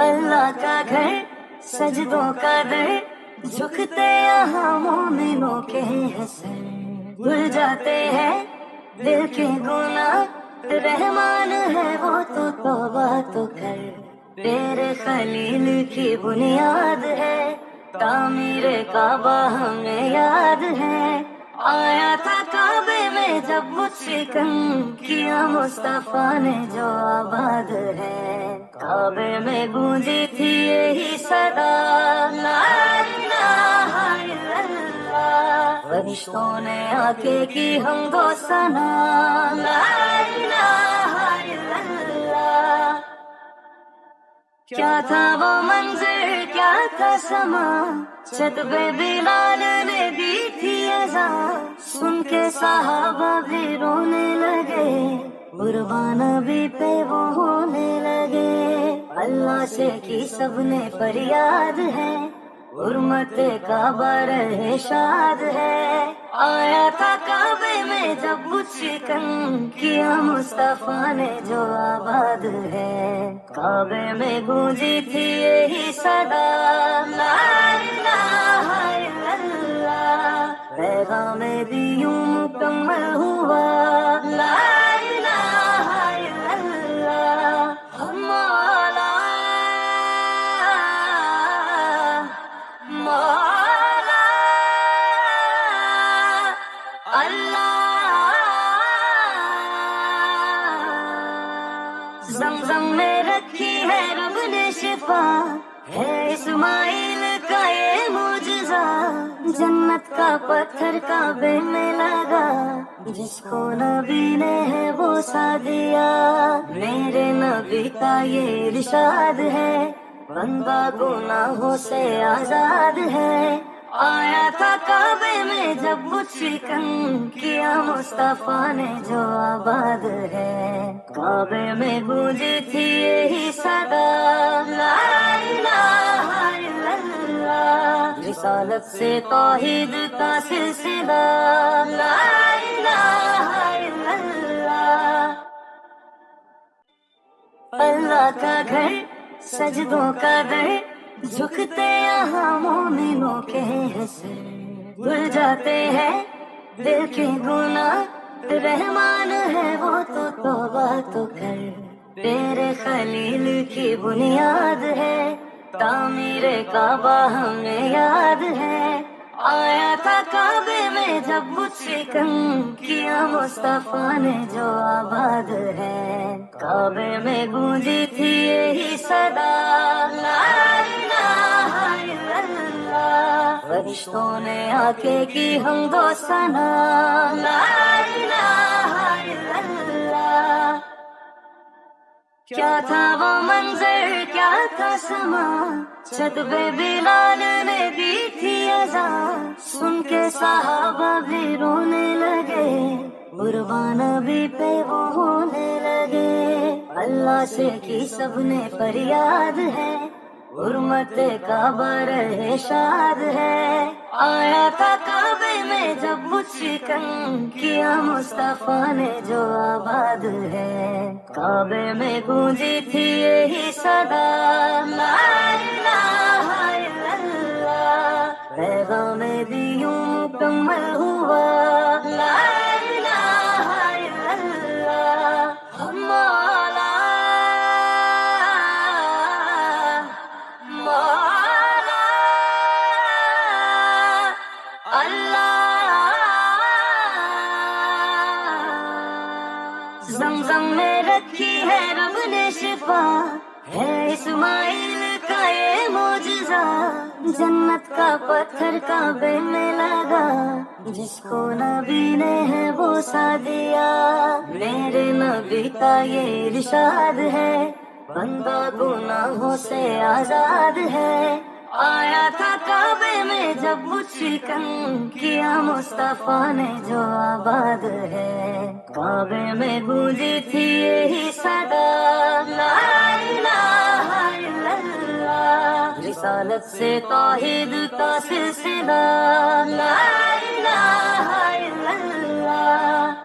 اللہ کا گھر سجدوں کا در، جھکتے یہاں مومنوں کے حسن، بھول جاتے ہیں دل کے گناہ، رحمان ہے وہ تو توبہ تو کر، تیرے خلیل کی بنیاد ہے، تعمیر کعبہ ہمیں یاد ہے، آیا تھا کعبے میں جب بت شکن، کیا مصطفیٰ نے جو آباد ہے، کعبے میں گونجی تھی یہی صدا، لا الہ الا اللہ، فرشتوں نے آ کے کی حمد و ثنا، لا الہ الا اللہ، کیا تھا وہ منظر کیا تھا سما، چھت پہ بلال نے دی تھی اذان، سن کے صحابہ بھی رونے لگے، قربان بھی پہ وہ ہونے لگے، اللہ سے کی سب نے فریاد ہے، حرمت کعبہ رہے شاد ہے، آیا تھا کعبے میں جب بت شکن، کیا مصطفیٰ نے جو آباد ہے، کعبے میں گونجی تھی یہی صدا، لا الہ الا اللہ، پیغام بھی یوں مکمل ہوا، لا الہ الا اللہ، مولا مولا اللہ، زمزم میں رکھی ہے رب نے شفا، ہے اسماعیل کا یہ معجزہ، جنت کا پتھر کعبے میں لگا، جس کو نبی نے ہے وہ سا دیا، میرے نبی کا یہ ارشاد ہے، بندہ گناہوں سے آزاد ہے، آیا تھا کعبے میں جب بت شکن، کیا مصطفیٰ نے جو آباد ہے، کعبے میں گونجی تھی یہی صدا، لا الہ الا اللہ، رسالت سے توحید کا سلسلہ، لا الہ الا اللہ، اللہ کا گھر سجدوں کا در، جھکتے یہاں مومنوں کے حسن، بھول جاتے ہیں دل کے گناہ، رحمان ہے وہ تو توبہ تو کر، تیرے خلیل کی بنیاد ہے، تعمیر کعبہ ہمیں یاد ہے، آیا تھا کعبے میں جب بت شکن، کیا مصطفیٰ نے جو آباد ہے، کعبے میں گونجی تھی یہی صدا، لا الہ الا اللہ، فرشتوں نے آ کے کی حمد و ثنا، لا الہ الا اللہ، کیا تھا وہ منظر کیا تھا سما، چھت پہ بلال نے دی تھی اذان، سن کے صحابہ بھی رونے لگے، قربان بھی پہ وہ ہونے لگے، اللہ سے کی سب نے فریاد ہے، حرمت کعبہ رہے شاد ہے، آیا تھا کعبے میں جب بت شکن، کیا مصطفیٰ نے جو آباد ہے، کعبے میں گونجی تھی یہی صدا، لا الہ الا اللہ، پیغام بھی یوں مکمل ہوا، لا الہ الا اللہ، مولا مولا اللہ، زمزم میں رکھی ہے رب نے شفا، ہے اسماعیل کا یہ معجزہ، جنت کا پتھر کعبے میں لگا، جس کو نبی نے ہے وہ سا دیا، میرے نبی کا یہ ارشاد ہے، بندہ گناہوں سے آزاد ہے، آیا تھا کعبے میں جب بت شکن، کیا مصطفیٰ نے جو آباد ہے، کعبے میں گونجی تھی یہی صدا، لا الہ الا اللہ، رسالت سے توحید کا سلسلہ، لا الہ الا اللہ۔